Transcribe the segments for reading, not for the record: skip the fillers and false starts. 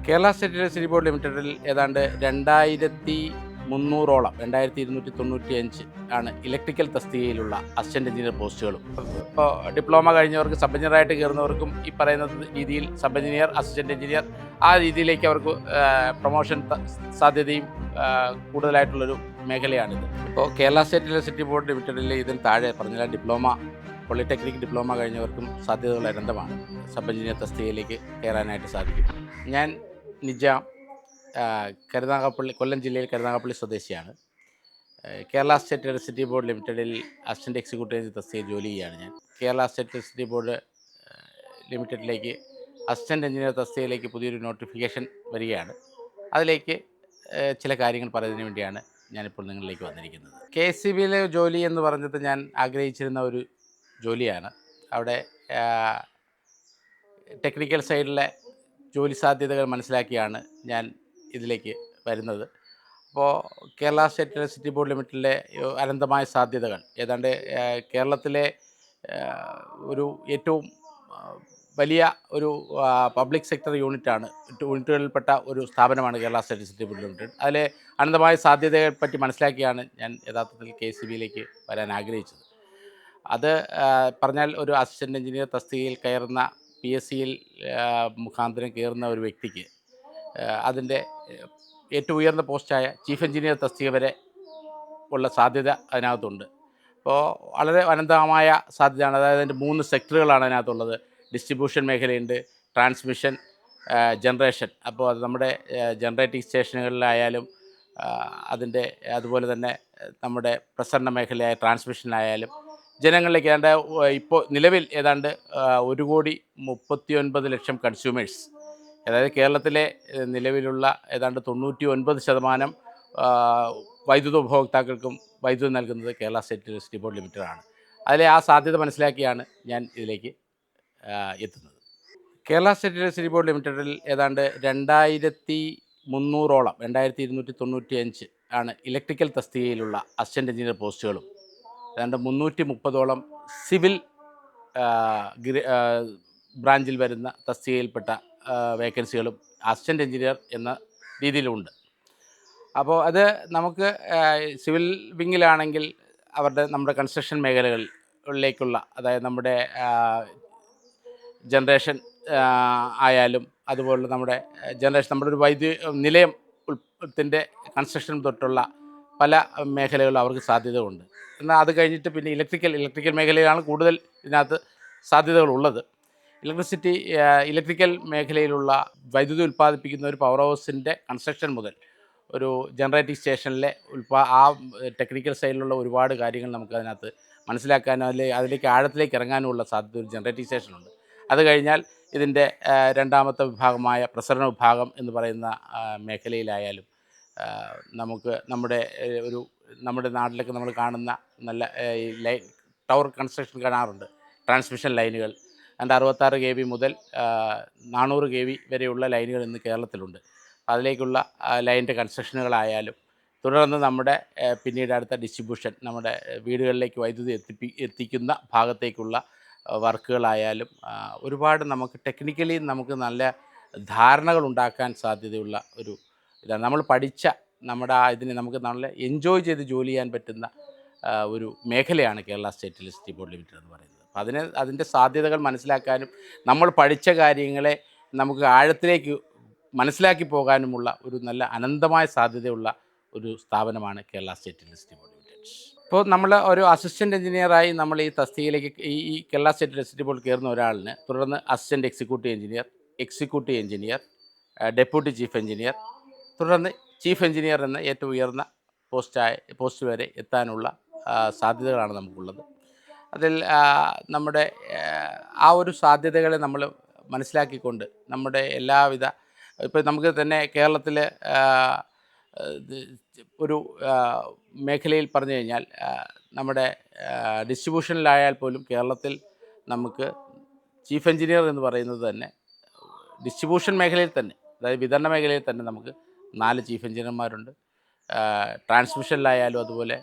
Kerala state electricity board ലിമിറ്റഡിൽ ഏതാണ്ട് 2295 ആണ് ഇലക്ട്രിക്കൽ തസ്തികയിലുള്ള അസിസ്റ്റന്റ് എഞ്ചിനീയർ പോസ്റ്റുകളും. ഇപ്പോൾ ഡിപ്ലോമ കഴിഞ്ഞവർക്ക് സബ് എഞ്ചിനീയറായിട്ട് കയറുന്നവർക്കും ഈ പറയുന്ന രീതിയിൽ സബ് എഞ്ചിനീയർ, അസിസ്റ്റന്റ് എഞ്ചിനീയർ ആ രീതിയിലേക്ക് അവർക്ക് പ്രൊമോഷൻ സാധ്യതയും കൂടുതലായിട്ടുള്ളൊരു മേഖലയാണിത്. ഇപ്പോൾ കേരള സ്റ്റേറ്റ് ഇലക്ട്രിസിറ്റി ബോർഡ് ലിമിറ്റഡിൽ ഇതിന് താഴെ പറഞ്ഞാൽ ഡിപ്ലോമ, പോളിടെക്നിക് ഡിപ്ലോമ കഴിഞ്ഞവർക്കും സാധ്യതകൾ അനന്തമാണ്. സബ് എഞ്ചിനീയർ തസ്തികയിലേക്ക് കയറാനായിട്ട് സാധിക്കും. ഞാൻ നിജാം, കരുനാഗപ്പള്ളി, കൊല്ലം ജില്ലയിൽ കരുനാഗപ്പള്ളി സ്വദേശിയാണ്. കേരള സ്റ്റേറ്റ് ഇലക്ട്രിസിറ്റി ബോർഡ് ലിമിറ്റഡിൽ അസിസ്റ്റൻറ്റ് എക്സിക്യൂട്ടീവ് തസ്തികയിൽ ജോലി ചെയ്യുകയാണ് ഞാൻ. കേരള സ്റ്റേറ്റ് ഇലക്ട്രിസിറ്റി ബോർഡ് ലിമിറ്റഡിലേക്ക് അസിസ്റ്റൻറ്റ് എഞ്ചിനീയർ തസ്തികയിലേക്ക് പുതിയൊരു നോട്ടിഫിക്കേഷൻ വരികയാണ്. അതിലേക്ക് ചില കാര്യങ്ങൾ പറയുന്നതിന് വേണ്ടിയാണ് ഞാനിപ്പോൾ നിങ്ങളിലേക്ക് വന്നിരിക്കുന്നത്. KSEBിയിലെ ജോലി എന്ന് പറഞ്ഞത് ഞാൻ ആഗ്രഹിച്ചിരുന്ന ഒരു ജോലിയാണ്. അവിടെ ടെക്നിക്കൽ സൈഡിലെ ജോലി സാധ്യതകൾ മനസ്സിലാക്കിയാണ് ഞാൻ ഇതിലേക്ക് വരുന്നത്. അപ്പോൾ കേരള സ്റ്റേറ്റ് ഇലക്ട്രിസിറ്റി ബോർഡ് ലിമിറ്റഡിലെ അനന്തമായ സാധ്യതകൾ, ഏതാണ്ട് കേരളത്തിലെ ഒരു ഏറ്റവും വലിയ ഒരു പബ്ലിക് സെക്ടർ യൂണിറ്റുകളിൽപ്പെട്ട ഒരു സ്ഥാപനമാണ് Kerala state electricity board limited. അതിലെ അനന്തമായ സാധ്യതകളെ പറ്റി മനസ്സിലാക്കിയാണ് ഞാൻ യഥാർത്ഥത്തിൽ KSEBിയിലേക്ക് വരാൻ ആഗ്രഹിച്ചത്. അത് പറഞ്ഞാൽ ഒരു അസിസ്റ്റൻറ്റ് എഞ്ചിനീയർ തസ്തികയിൽ കയറുന്ന PSCയിൽ മുഖാന്തരം കയറുന്ന ഒരു വ്യക്തിക്ക് അതിൻ്റെ ഏറ്റവും ഉയർന്ന പോസ്റ്റായ ചീഫ് എഞ്ചിനീയർ തസ്തിക വരെ ഉള്ള സാധ്യത അതിനകത്തുണ്ട്. അപ്പോൾ വളരെ അനന്തമായ സാധ്യതയാണ്. അതായത് അതിൻ്റെ 3 സെക്ടറുകളാണ് അതിനകത്തുള്ളത്. ഡിസ്ട്രിബ്യൂഷൻ മേഖലയുണ്ട്, ട്രാൻസ്മിഷൻ, ജനറേഷൻ. അപ്പോൾ അത് നമ്മുടെ ജനറേറ്റിംഗ് സ്റ്റേഷനുകളിലായാലും അതിൻ്റെ അതുപോലെ തന്നെ നമ്മുടെ പ്രസരണ മേഖലയായ ട്രാൻസ്മിഷനിലായാലും ജനങ്ങളിലേക്ക് ഇപ്പോൾ നിലവിൽ ഏതാണ്ട് 1,39,00,000 കൺസ്യൂമേഴ്സ്, അതായത് കേരളത്തിലെ നിലവിലുള്ള ഏതാണ്ട് 99% വൈദ്യുത ഉപഭോക്താക്കൾക്കും വൈദ്യുതി നൽകുന്നത് കേരള സ്റ്റേറ്റ് ഇലക്ട്രിസിറ്റി ബോർഡ് ലിമിറ്റഡാണ്. അതിലെ ആ സാധ്യത മനസ്സിലാക്കിയാണ് ഞാൻ ഇതിലേക്ക് എത്തുന്നത്. കേരള സ്റ്റേറ്റ് ഇലക്ട്രിസിറ്റി ബോർഡ് ലിമിറ്റഡിൽ ഏതാണ്ട് 2295 ആണ് ഇലക്ട്രിക്കൽ തസ്തികയിലുള്ള അസിസ്റ്റൻറ്റ് എഞ്ചിനീയർ പോസ്റ്റുകളും ഏതാണ്ട് 330 സിവിൽ ബ്രാഞ്ചിൽ വരുന്ന തസ്തികയിൽപ്പെട്ട വേക്കൻസികളും അസിസ്റ്റൻറ്റ് എഞ്ചിനീയർ എന്ന രീതിയിലുണ്ട്. അപ്പോൾ അത് നമുക്ക് സിവിൽ വിങ്ങിലാണെങ്കിൽ നമ്മുടെ കൺസ്ട്രക്ഷൻ മേഖലകളിലേക്കുള്ള, അതായത് നമ്മുടെ ജനറേഷൻ ആയാലും അതുപോലെ നമ്മുടെ ജനറേഷൻ, നമ്മുടെ ഒരു നിലയം ത്തിൻ്റെ കൺസ്ട്രക്ഷൻ തൊട്ടുള്ള പല മേഖലകളിലും അവർക്ക് സാധ്യതയുണ്ട്. എന്നാൽ അത് കഴിഞ്ഞിട്ട് പിന്നെ ഇലക്ട്രിക്കൽ മേഖലയിലാണ് കൂടുതൽ ഇതിനകത്ത് സാധ്യതകളുള്ളത്. ഇലക്ട്രിക്കൽ മേഖലയിലുള്ള വൈദ്യുതി ഉൽപ്പാദിപ്പിക്കുന്ന ഒരു പവർ ഹൗസിൻ്റെ കൺസ്ട്രക്ഷൻ മുതൽ ഒരു ജനറേറ്റിംഗ് സ്റ്റേഷനിലെ ആ ടെക്നിക്കൽ സൈഡിലുള്ള ഒരുപാട് കാര്യങ്ങൾ നമുക്ക് അതിനകത്ത് മനസ്സിലാക്കാനും അതിലേക്ക് ആഴത്തിലേക്ക് ഇറങ്ങാനുമുള്ള സാധ്യത ഒരു ജനറേറ്റിംഗ് സ്റ്റേഷനുണ്ട്. അത് കഴിഞ്ഞാൽ ഇതിൻ്റെ രണ്ടാമത്തെ വിഭാഗമായ പ്രസരണ വിഭാഗം എന്ന് പറയുന്ന മേഖലയിലായാലും നമുക്ക് നമ്മുടെ നാട്ടിലൊക്കെ നമ്മൾ കാണുന്ന നല്ല ടവർ കൺസ്ട്രക്ഷൻ കാണാറുണ്ട്. ട്രാൻസ്മിഷൻ ലൈനുകൾ 66 kV മുതൽ 400 kV വരെയുള്ള ലൈനുകൾ ഇന്ന് കേരളത്തിലുണ്ട്. അതിലേക്കുള്ള ലൈനിൻ്റെ കൺസ്ട്രക്ഷനുകളായാലും തുടർന്ന് നമ്മുടെ പിന്നീട് അടുത്ത ഡിസ്ട്രിബ്യൂഷൻ, നമ്മുടെ വീടുകളിലേക്ക് വൈദ്യുതി എത്തിക്കുന്ന ഭാഗത്തേക്കുള്ള വർക്കുകളായാലും ഒരുപാട് നമുക്ക് ടെക്നിക്കലി നമുക്ക് നല്ല ധാരണകൾ ഉണ്ടാക്കാൻ സാധ്യതയുള്ള ഒരു ഇതാണ്. നമ്മൾ പഠിച്ച നമ്മുടെ ഇതിനെ നമുക്ക് നല്ല എൻജോയ് ചെയ്ത് ജോലി ചെയ്യാൻ പറ്റുന്ന ഒരു മേഖലയാണ് Kerala state electricity board limited എന്ന് പറയുന്നത്. അപ്പോൾ അതിൻ്റെ സാധ്യതകൾ മനസ്സിലാക്കാനും നമ്മൾ പഠിച്ച കാര്യങ്ങളെ നമുക്ക് ആഴത്തിലേക്ക് മനസ്സിലാക്കി പോകാനുമുള്ള ഒരു നല്ല അനന്തമായ സാധ്യതയുള്ള ഒരു സ്ഥാപനമാണ് Kerala state electricity board limited. ഇപ്പോൾ നമ്മൾ ഒരു അസിസ്റ്റൻറ്റ് എഞ്ചിനീയറായി നമ്മൾ ഈ തസ്തികയിലേക്ക് ഈ കേരള സ്റ്റേറ്റ് ഇലക്ട്രിസിറ്റി ബോർഡ് കയറുന്ന ഒരാളിന് തുടർന്ന് assistant executive engineer, deputy chief engineer, തുടർന്ന് ചീഫ് എഞ്ചിനീയർ എന്ന ഏറ്റവും ഉയർന്ന പോസ്റ്റ് വരെ എത്താനുള്ള സാധ്യതകളാണ് നമുക്കുള്ളത്. അതിൽ നമ്മുടെ ആ ഒരു സാധ്യതകളെ നമ്മൾ മനസ്സിലാക്കിക്കൊണ്ട് നമ്മുടെ എല്ലാവിധ, ഇപ്പോൾ നമുക്ക് തന്നെ കേരളത്തിൽ ഒരു മേഖലയിൽ പറഞ്ഞു കഴിഞ്ഞാൽ നമ്മുടെ ഡിസ്ട്രിബ്യൂഷനിലായാൽ പോലും കേരളത്തിൽ നമുക്ക് ചീഫ് എഞ്ചിനീയർ എന്ന് പറയുന്നത് തന്നെ ഡിസ്ട്രിബ്യൂഷൻ മേഖലയിൽ തന്നെ, അതായത് വിതരണ മേഖലയിൽ തന്നെ നമുക്ക് 4 ചീഫ് എഞ്ചിനീയർമാരുണ്ട്. ട്രാൻസ്മിഷനിലായാലും അതുപോലെ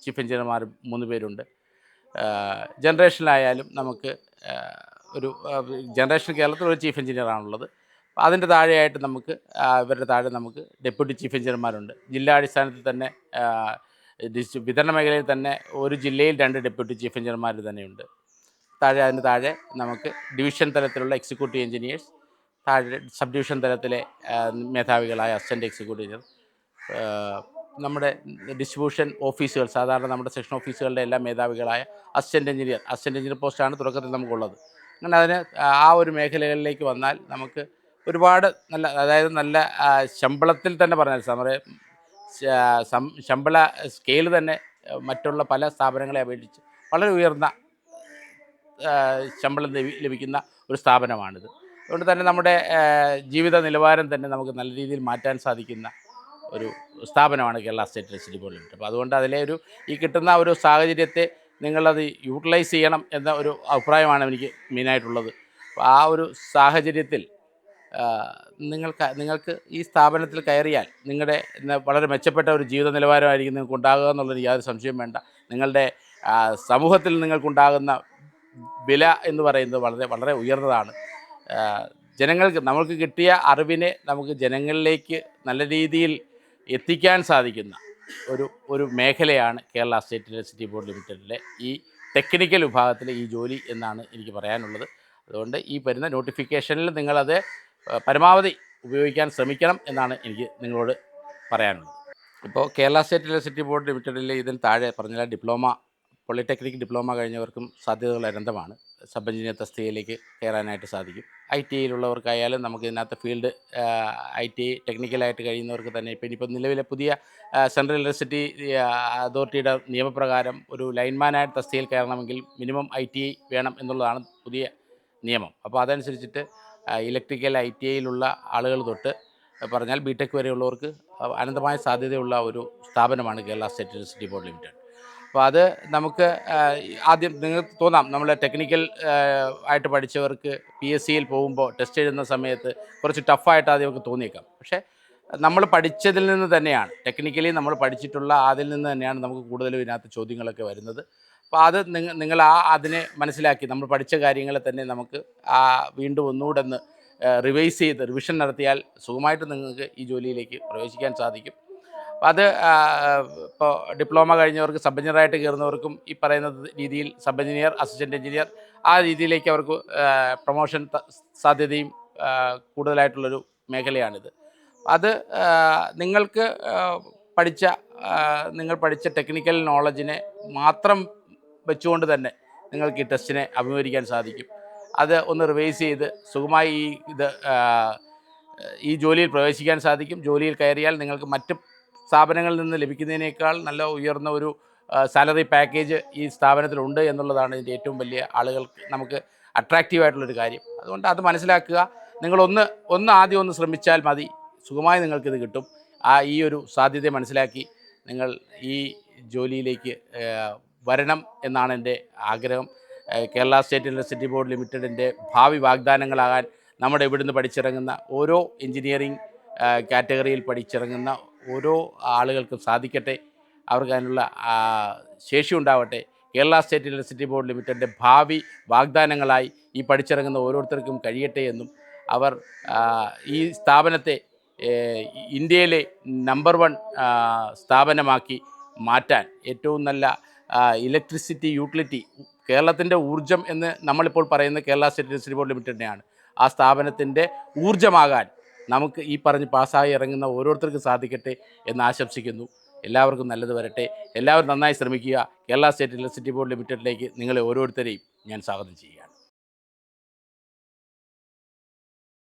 ചീഫ് എഞ്ചിനീയർമാർ 3 പേരുണ്ട്. ജനറേഷനിലായാലും നമുക്ക് ഒരു ജനറേഷൻ കേരളത്തിൽ ഒരു ചീഫ് എഞ്ചിനീയറാണുള്ളത്. അതിൻ്റെ താഴെയായിട്ട് നമുക്ക് ഇവരുടെ താഴെ നമുക്ക് ഡെപ്യൂട്ടി ചീഫ് എഞ്ചിനീയർമാരുണ്ട്. ജില്ലാ അടിസ്ഥാനത്തിൽ തന്നെ വിതരണ മേഖലയിൽ തന്നെ ഒരു ജില്ലയിൽ 2 ഡെപ്യൂട്ടി ചീഫ് എഞ്ചിനീയർമാർ തന്നെയുണ്ട്. അതിന് താഴെ നമുക്ക് ഡിവിഷൻ തലത്തിലുള്ള എക്സിക്യൂട്ടീവ് എഞ്ചിനീയേഴ്സ്, താഴെ സബ് ഡിവിഷൻ തലത്തിലെ മേധാവികളായ അസിസ്റ്റൻറ്റ് എക്സിക്യൂട്ടീവ് എഞ്ചിനീയർ, നമ്മുടെ ഡിസ്ട്രിബ്യൂഷൻ ഓഫീസുകൾ, സാധാരണ നമ്മുടെ സെക്ഷൻ ഓഫീസുകളുടെ എല്ലാ മേധാവികളായ അസിസ്റ്റൻറ്റ് എഞ്ചിനീയർ പോസ്റ്റാണ് തുടക്കത്തിൽ നമുക്കുള്ളത്. അങ്ങനെ അതിന് ആ ഒരു മേഖലകളിലേക്ക് വന്നാൽ നമുക്ക് ഒരുപാട് നല്ല, അതായത് നല്ല ശമ്പളത്തിൽ തന്നെ പറഞ്ഞാൽ നമ്മുടെ ശമ്പള സ്കെയിൽ തന്നെ മറ്റുള്ള പല സ്ഥാപനങ്ങളെ അപേക്ഷിച്ച് വളരെ ഉയർന്ന ശമ്പളം ലഭിക്കുന്ന ഒരു സ്ഥാപനമാണിത്. അതുകൊണ്ട് തന്നെ നമ്മുടെ ജീവിത നിലവാരം തന്നെ നമുക്ക് നല്ല രീതിയിൽ മാറ്റാൻ സാധിക്കുന്ന ഒരു സ്ഥാപനമാണ് Kerala state electricity board limited. അപ്പോൾ അതുകൊണ്ട് അതിലെ ഈ കിട്ടുന്ന ഒരു സാഹചര്യത്തെ നിങ്ങളത് യൂട്ടിലൈസ് ചെയ്യണം എന്ന ഒരു അഭിപ്രായമാണ് എനിക്ക് മെയിനായിട്ടുള്ളത്. അപ്പോൾ ആ ഒരു സാഹചര്യത്തിൽ നിങ്ങൾക്ക് ഈ സ്ഥാപനത്തിൽ കയറിയാൽ നിങ്ങളുടെ വളരെ മെച്ചപ്പെട്ട ഒരു ജീവിത നിലവാരമായിരിക്കും നിങ്ങൾക്ക് ഉണ്ടാകുക എന്നുള്ളതിന് യാതൊരു സംശയം വേണ്ട. നിങ്ങളുടെ സമൂഹത്തിൽ നിങ്ങൾക്കുണ്ടാകുന്ന വില എന്ന് പറയുന്നത് വളരെ വളരെ ഉയർന്നതാണ്. നമ്മൾക്ക് കിട്ടിയ അറിവിനെ നമുക്ക് ജനങ്ങളിലേക്ക് നല്ല രീതിയിൽ എത്തിക്കാൻ സാധിക്കുന്ന ഒരു മേഖലയാണ് കേരള സ്റ്റേറ്റ് ഇലക്ട്രിസിറ്റി ബോർഡ് ലിമിറ്റഡിലെ ഈ ടെക്നിക്കൽ വിഭാഗത്തിലെ ഈ ജോലി എന്നാണ് എനിക്ക് പറയാനുള്ളത്. അതുകൊണ്ട് ഈ വരുന്ന നോട്ടിഫിക്കേഷനിൽ നിങ്ങളത് പരമാവധി ഉപയോഗിക്കാൻ ശ്രമിക്കണം എന്നാണ് എനിക്ക് നിങ്ങളോട് പറയാനുള്ളത്. ഇപ്പോൾ കേരള സ്റ്റേറ്റ് ഇലക്ട്രിസിറ്റി ബോർഡ് ലിമിറ്റഡിൽ ഇതിന് താഴെ പറഞ്ഞാൽ പോളിടെക്നിക് ഡിപ്ലോമ കഴിഞ്ഞവർക്കും സാധ്യതകൾ അനന്തമാണ്. സബ് എഞ്ചിനീയർ തസ്തികയിലേക്ക് കയറാനായിട്ട് സാധിക്കും. ITIയിലുള്ളവർക്കായാലും നമുക്ക് ഇതിനകത്ത് ഫീൽഡ് ITI ടെക്നിക്കലായിട്ട് കഴിയുന്നവർക്ക് തന്നെ ഇനിയിപ്പോൾ നിലവിലെ പുതിയ സെൻട്രൽ ഇലക്ട്രിസിറ്റി അതോറിറ്റിയുടെ നിയമപ്രകാരം ഒരു ലൈൻമാനായിട്ട് തസ്തികയിൽ കയറണമെങ്കിൽ മിനിമം ITI വേണം എന്നുള്ളതാണ് പുതിയ നിയമം. അപ്പോൾ അതനുസരിച്ചിട്ട് ഇലക്ട്രിക്കൽ ITIയിലുള്ള ആളുകൾ തൊട്ട് പറഞ്ഞാൽ BTech വരെയുള്ളവർക്ക് അനന്തമായ സാധ്യതയുള്ള ഒരു സ്ഥാപനമാണ് Kerala state electricity board limited. അപ്പോൾ അത് നമുക്ക് ആദ്യം നിങ്ങൾക്ക് തോന്നാം, നമ്മൾ ടെക്നിക്കൽ ആയിട്ട് പഠിച്ചവർക്ക് PSCയിൽ പോകുമ്പോൾ ടെസ്റ്റ് എഴുതുന്ന സമയത്ത് കുറച്ച് ടഫായിട്ട് ആദ്യമൊക്കെ തോന്നിയേക്കാം. പക്ഷേ നമ്മൾ പഠിച്ചതിൽ നിന്ന് തന്നെയാണ്, ടെക്നിക്കലി നമ്മൾ പഠിച്ചിട്ടുള്ള അതിൽ നിന്ന് തന്നെയാണ് നമുക്ക് കൂടുതലും ഇതിനകത്ത് ചോദ്യങ്ങളൊക്കെ വരുന്നത്. അപ്പോൾ അത് നിങ്ങൾ അതിനെ മനസ്സിലാക്കി നമ്മൾ പഠിച്ച കാര്യങ്ങളെ തന്നെ നമുക്ക് വീണ്ടും ഒന്നുകൂടെ ഒന്ന് റിവിഷൻ നടത്തിയാൽ സുഖമായിട്ട് നിങ്ങൾക്ക് ഈ ജോലിയിലേക്ക് പ്രവേശിക്കാൻ സാധിക്കും. അത് ഇപ്പോൾ ഡിപ്ലോമ കഴിഞ്ഞവർക്ക് സബ് എഞ്ചിനീയറായിട്ട് കയറുന്നവർക്കും ഈ പറയുന്ന രീതിയിൽ സബ് എഞ്ചിനീയർ, അസിസ്റ്റൻറ്റ് എഞ്ചിനീയർ ആ രീതിയിലേക്ക് അവർക്ക് പ്രൊമോഷൻ സാധ്യതയും കൂടുതലായിട്ടുള്ളൊരു മേഖലയാണിത്. അത് നിങ്ങൾക്ക് നിങ്ങൾ പഠിച്ച ടെക്നിക്കൽ നോളജിനെ മാത്രം വെച്ചുകൊണ്ട് തന്നെ നിങ്ങൾക്ക് ഈ ടെസ്റ്റിനെ അഭിമുഖീകരിക്കാൻ സാധിക്കും. അത് ഒന്ന് റിവൈസ് ചെയ്ത് സുഖമായി ഈ ജോലിയിൽ പ്രവേശിക്കാൻ സാധിക്കും. ജോലിയിൽ കയറിയാൽ നിങ്ങൾക്ക് മറ്റ് സ്ഥാപനങ്ങളിൽ നിന്ന് ലഭിക്കുന്നതിനേക്കാൾ നല്ല ഉയർന്ന ഒരു സാലറി പാക്കേജ് ഈ സ്ഥാപനത്തിലുണ്ട് എന്നുള്ളതാണ് ഇതിൻ്റെ ഏറ്റവും വലിയ നമുക്ക് അട്രാക്റ്റീവായിട്ടുള്ളൊരു കാര്യം. അതുകൊണ്ട് അത് മനസ്സിലാക്കുക. ആദ്യം ഒന്ന് ശ്രമിച്ചാൽ മതി, സുഖമായി നിങ്ങൾക്കിത് കിട്ടും. ഈ ഒരു സാധ്യത മനസ്സിലാക്കി നിങ്ങൾ ഈ ജോലിയിലേക്ക് വരണം എന്നാണ് എൻ്റെ ആഗ്രഹം. കേരള സ്റ്റേറ്റ് ഇലക്ട്രിസിറ്റി ബോർഡ് ലിമിറ്റഡിൻ്റെ ഭാവി വാഗ്ദാനങ്ങളാകാൻ നമ്മുടെ ഇവിടുന്ന് പഠിച്ചിറങ്ങുന്ന ഓരോ എഞ്ചിനീയറിംഗ് കാറ്റഗറിയിൽ പഠിച്ചിറങ്ങുന്ന ഓരോ ആളുകൾക്കും സാധിക്കട്ടെ. അവർക്ക് അതിനുള്ള ശേഷി ഉണ്ടാവട്ടെ. കേരള സ്റ്റേറ്റ് ഇലക്ട്രിസിറ്റി ബോർഡ് ലിമിറ്റഡിൻ്റെ ഭാവി വാഗ്ദാനങ്ങളായി ഈ പഠിച്ചിറങ്ങുന്ന ഓരോരുത്തർക്കും കഴിയട്ടെ എന്നും അവർ ഈ സ്ഥാപനത്തെ ഇന്ത്യയിലെ നമ്പർ 1 സ്ഥാപനമാക്കി മാറ്റാൻ, ഏറ്റവും നല്ല ഇലക്ട്രിസിറ്റി യൂട്ടിലിറ്റി, കേരളത്തിൻ്റെ ഊർജ്ജം എന്ന് നമ്മളിപ്പോൾ പറയുന്ന കേരള സ്റ്റേറ്റ് ഇലക്ട്രിസിറ്റി ബോർഡ് ലിമിറ്റഡിനെയാണ്. ആ സ്ഥാപനത്തിൻ്റെ ഊർജ്ജമാകാൻ നമുക്ക് ഈ പറഞ്ഞ് പാസ്സായി ഇറങ്ങുന്ന ഓരോരുത്തർക്കും സാധിക്കട്ടെ എന്ന് ആശംസിക്കുന്നു. എല്ലാവർക്കും നല്ലത് വരട്ടെ. എല്ലാവരും നന്നായി ശ്രമിക്കുക. കേരള സ്റ്റേറ്റ് ഇലക്ട്രിസിറ്റി ബോർഡ് ലിമിറ്റഡിലേക്ക് നിങ്ങളെ ഓരോരുത്തരെയും ഞാൻ സ്വാഗതം ചെയ്യുക.